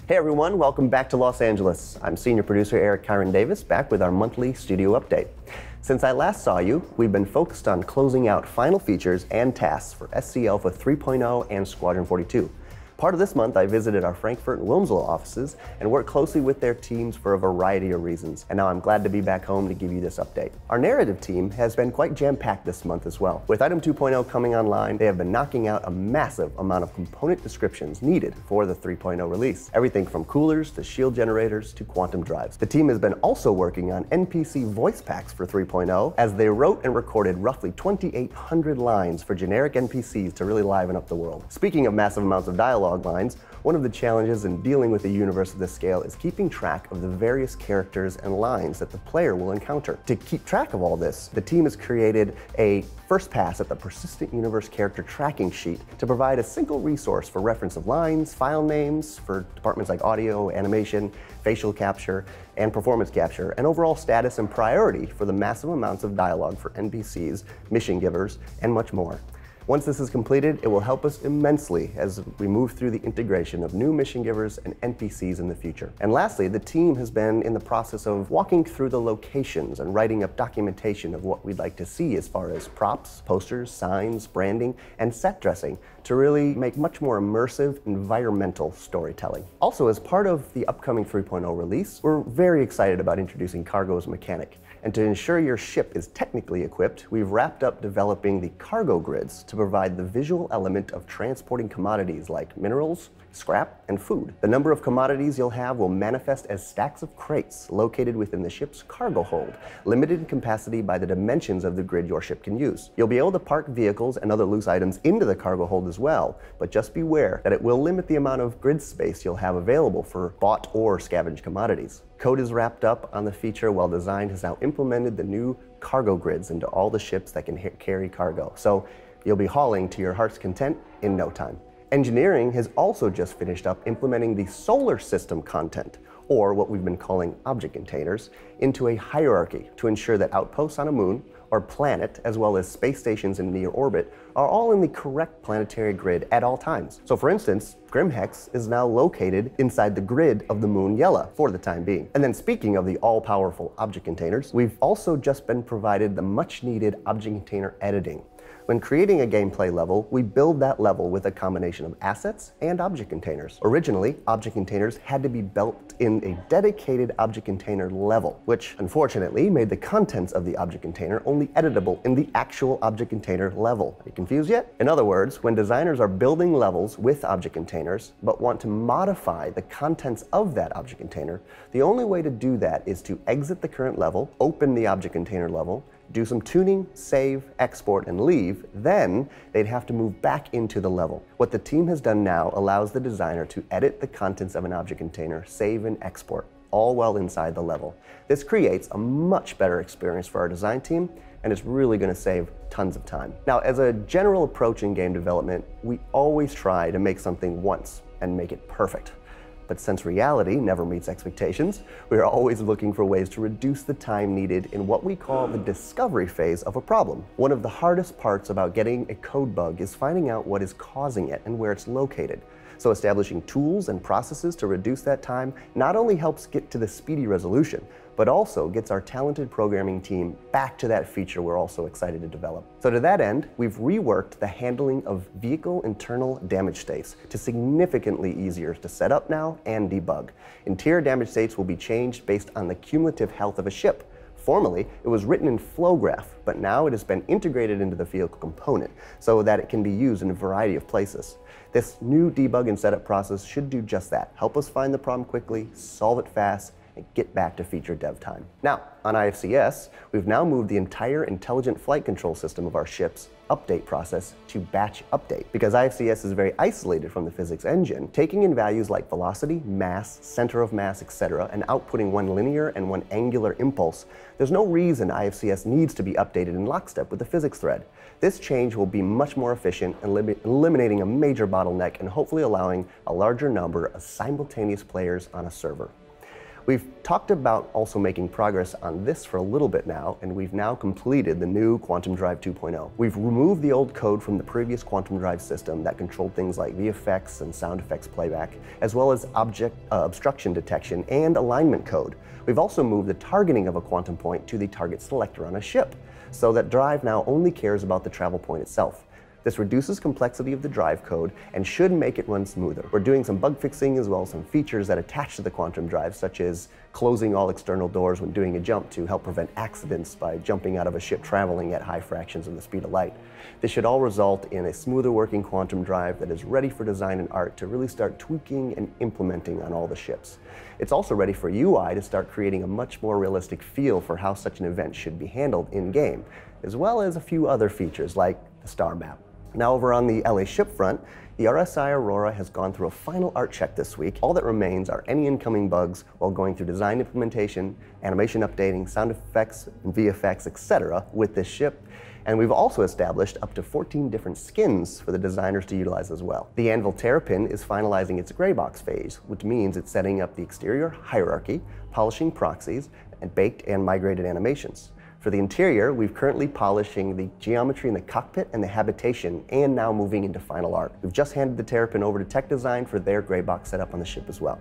Hey everyone, welcome back to Los Angeles. I'm senior producer Eric Kyron Davis, back with our monthly studio update. Since I last saw you, we've been focused on closing out final features and tasks for SC Alpha 3.0 and Squadron 42. Part of this month, I visited our Frankfurt and Wilmslow offices and worked closely with their teams for a variety of reasons. And now I'm glad to be back home to give you this update. Our narrative team has been quite jam-packed this month as well. With Item 2.0 coming online, they have been knocking out a massive amount of component descriptions needed for the 3.0 release. Everything from coolers to shield generators to quantum drives. The team has been also working on NPC voice packs for 3.0 as they wrote and recorded roughly 2,800 lines for generic NPCs to really liven up the world. Speaking of massive amounts of dialogue lines, one of the challenges in dealing with a universe of this scale is keeping track of the various characters and lines that the player will encounter. To keep track of all this, the team has created a first pass at the Persistent Universe character tracking sheet to provide a single resource for reference of lines, file names for departments like audio, animation, facial capture, and performance capture, and overall status and priority for the massive amounts of dialogue for NPCs, mission givers, and much more. Once this is completed, it will help us immensely as we move through the integration of new mission givers and NPCs in the future. And lastly, the team has been in the process of walking through the locations and writing up documentation of what we'd like to see as far as props, posters, signs, branding, and set dressing to really make much more immersive environmental storytelling. Also, as part of the upcoming 3.0 release, we're very excited about introducing cargo as a mechanic. And to ensure your ship is technically equipped, we've wrapped up developing the cargo grids to provide the visual element of transporting commodities like minerals, scrap, and food. The number of commodities you'll have will manifest as stacks of crates located within the ship's cargo hold, limited in capacity by the dimensions of the grid your ship can use. You'll be able to park vehicles and other loose items into the cargo hold as well, but just beware that it will limit the amount of grid space you'll have available for bought or scavenged commodities. Code is wrapped up on the feature while design has now implemented the new cargo grids into all the ships that can carry cargo. So you'll be hauling to your heart's content in no time. Engineering has also just finished up implementing the solar system content, or what we've been calling object containers, into a hierarchy to ensure that outposts on a moon or planet, as well as space stations in near orbit, are all in the correct planetary grid at all times. So for instance, Grimhex is now located inside the grid of the moon Yela for the time being. And then speaking of the all-powerful object containers, we've also just been provided the much-needed object container editing. When creating a gameplay level, we build that level with a combination of assets and object containers. Originally, object containers had to be built in a dedicated object container level, which unfortunately made the contents of the object container only editable in the actual object container level. Are you confused yet? In other words, when designers are building levels with object containers, but want to modify the contents of that object container, the only way to do that is to exit the current level, open the object container level, do some tuning, save, export, and leave, then they'd have to move back into the level. What the team has done now allows the designer to edit the contents of an object container, save and export, all while inside the level. This creates a much better experience for our design team, and it's really going to save tons of time. Now, as a general approach in game development, we always try to make something once and make it perfect. But since reality never meets expectations, we are always looking for ways to reduce the time needed in what we call the discovery phase of a problem. One of the hardest parts about getting a code bug is finding out what is causing it and where it's located. So establishing tools and processes to reduce that time not only helps get to the speedy resolution, but also gets our talented programming team back to that feature we're also excited to develop. So to that end, we've reworked the handling of vehicle internal damage states to significantly easier to set up now and debug. Interior damage states will be changed based on the cumulative health of a ship. Formerly, it was written in FlowGraph, but now it has been integrated into the vehicle component so that it can be used in a variety of places. This new debug and setup process should do just that, help us find the problem quickly, solve it fast, and get back to feature dev time. Now, on IFCS, we've now moved the entire intelligent flight control system of our ship's update process to batch update. Because IFCS is very isolated from the physics engine, taking in values like velocity, mass, center of mass, etc., and outputting one linear and one angular impulse, there's no reason IFCS needs to be updated in lockstep with the physics thread. This change will be much more efficient, eliminating a major bottleneck and hopefully allowing a larger number of simultaneous players on a server. We've talked about also making progress on this for a little bit now, and we've now completed the new Quantum Drive 2.0. We've removed the old code from the previous Quantum Drive system that controlled things like VFX and sound effects playback, as well as object obstruction detection and alignment code. We've also moved the targeting of a quantum point to the target selector on a ship, so that Drive now only cares about the travel point itself. This reduces complexity of the drive code and should make it run smoother. We're doing some bug fixing as well as some features that attach to the quantum drive, such as closing all external doors when doing a jump to help prevent accidents by jumping out of a ship traveling at high fractions of the speed of light. This should all result in a smoother working quantum drive that is ready for design and art to really start tweaking and implementing on all the ships. It's also ready for UI to start creating a much more realistic feel for how such an event should be handled in-game, as well as a few other features like the star map. Now over on the LA ship front, the RSI Aurora has gone through a final art check this week. All that remains are any incoming bugs while going through design implementation, animation updating, sound effects, and VFX, etc. with this ship. And we've also established up to 14 different skins for the designers to utilize as well. The Anvil Terrapin is finalizing its gray box phase, which means it's setting up the exterior hierarchy, polishing proxies, and baked and migrated animations. For the interior, we're currently polishing the geometry in the cockpit and the habitation, and now moving into final art. We've just handed the Terrapin over to Tech Design for their gray box setup on the ship as well.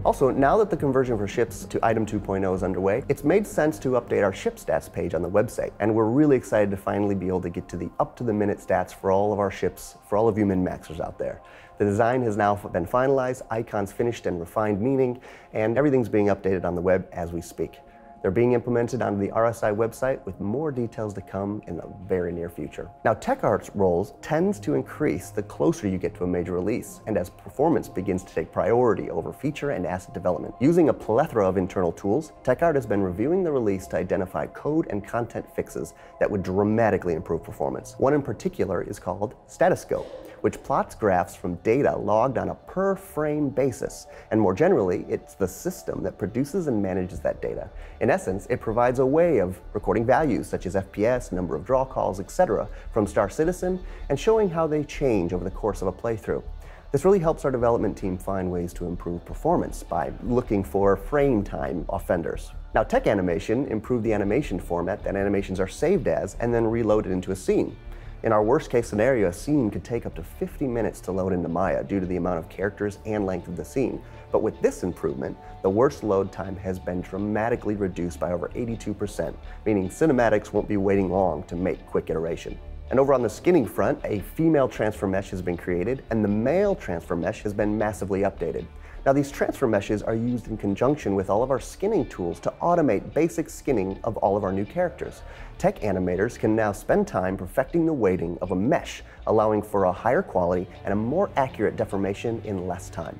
Also, now that the conversion for ships to Item 2.0 is underway, it's made sense to update our ship stats page on the website, and we're really excited to finally be able to get to the up-to-the-minute stats for all of our ships, for all of you min-maxers out there. The design has now been finalized, icons finished and refined meaning, and everything's being updated on the web as we speak. They're being implemented onto the RSI website with more details to come in the very near future. Now, tech art's roles tends to increase the closer you get to a major release, and as performance begins to take priority over feature and asset development. Using a plethora of internal tools, tech art has been reviewing the release to identify code and content fixes that would dramatically improve performance. One in particular is called Statoscope, which plots graphs from data logged on a per frame basis. And more generally, it's the system that produces and manages that data. In essence, it provides a way of recording values such as FPS, number of draw calls, etc. from Star Citizen, and showing how they change over the course of a playthrough. This really helps our development team find ways to improve performance by looking for frame time offenders. Now, Tech Animation improved the animation format that animations are saved as and then reloaded into a scene. In our worst case scenario, a scene could take up to 50 minutes to load into Maya due to the amount of characters and length of the scene. But with this improvement, the worst load time has been dramatically reduced by over 82%, meaning cinematics won't be waiting long to make quick iteration. And over on the skinning front, a female transfer mesh has been created, and the male transfer mesh has been massively updated. Now, these transfer meshes are used in conjunction with all of our skinning tools to automate basic skinning of all of our new characters. Tech animators can now spend time perfecting the weighting of a mesh, allowing for a higher quality and a more accurate deformation in less time.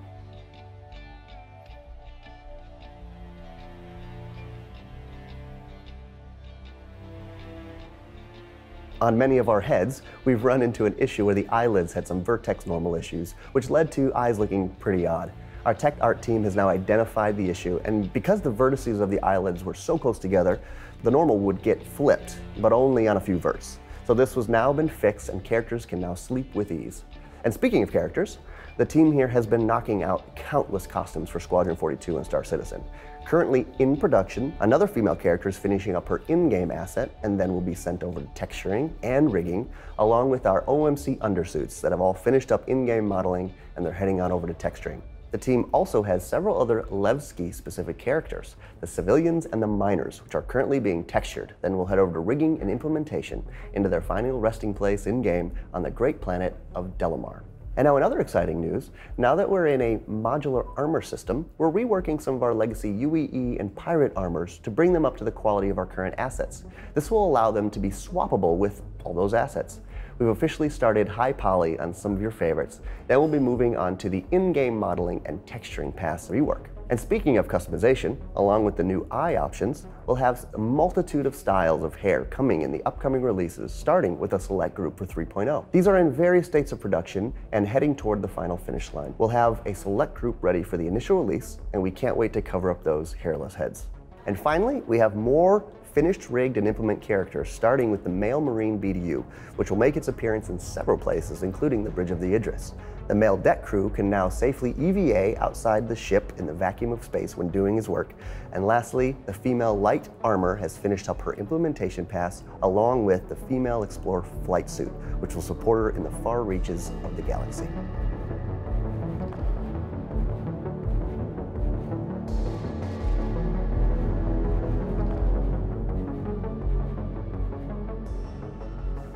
On many of our heads, we've run into an issue where the eyelids had some vertex normal issues, which led to eyes looking pretty odd. Our tech art team has now identified the issue, and because the vertices of the eyelids were so close together, the normal would get flipped, but only on a few verts. So this has now been fixed, and characters can now sleep with ease. And speaking of characters, the team here has been knocking out countless costumes for Squadron 42 and Star Citizen. Currently in production, another female character is finishing up her in-game asset and then will be sent over to texturing and rigging, along with our OMC undersuits that have all finished up in-game modeling and they're heading on over to texturing. The team also has several other Levski-specific characters, the civilians and the miners, which are currently being textured. Then we'll head over to rigging and implementation into their final resting place in-game on the great planet of Delamar. And now in other exciting news, now that we're in a modular armor system, we're reworking some of our legacy UEE and pirate armors to bring them up to the quality of our current assets. This will allow them to be swappable with all those assets. We've officially started high poly on some of your favorites. Then we'll be moving on to the in-game modeling and texturing pass rework. And speaking of customization, along with the new eye options, we'll have a multitude of styles of hair coming in the upcoming releases, starting with a select group for 3.0. These are in various states of production and heading toward the final finish line. We'll have a select group ready for the initial release, and we can't wait to cover up those hairless heads. And finally, we have more finished, rigged, and implement characters, starting with the male Marine BDU, which will make its appearance in several places, including the Bridge of the Idris. The male deck crew can now safely EVA outside the ship in the vacuum of space when doing his work. And lastly, the female light armor has finished up her implementation pass, along with the female Explorer flight suit, which will support her in the far reaches of the galaxy.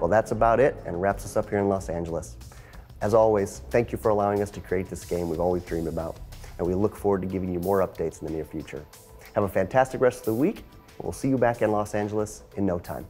Well, that's about it and wraps us up here in Los Angeles. As always, thank you for allowing us to create this game we've always dreamed about, and we look forward to giving you more updates in the near future. Have a fantastic rest of the week. We'll see you back in Los Angeles in no time.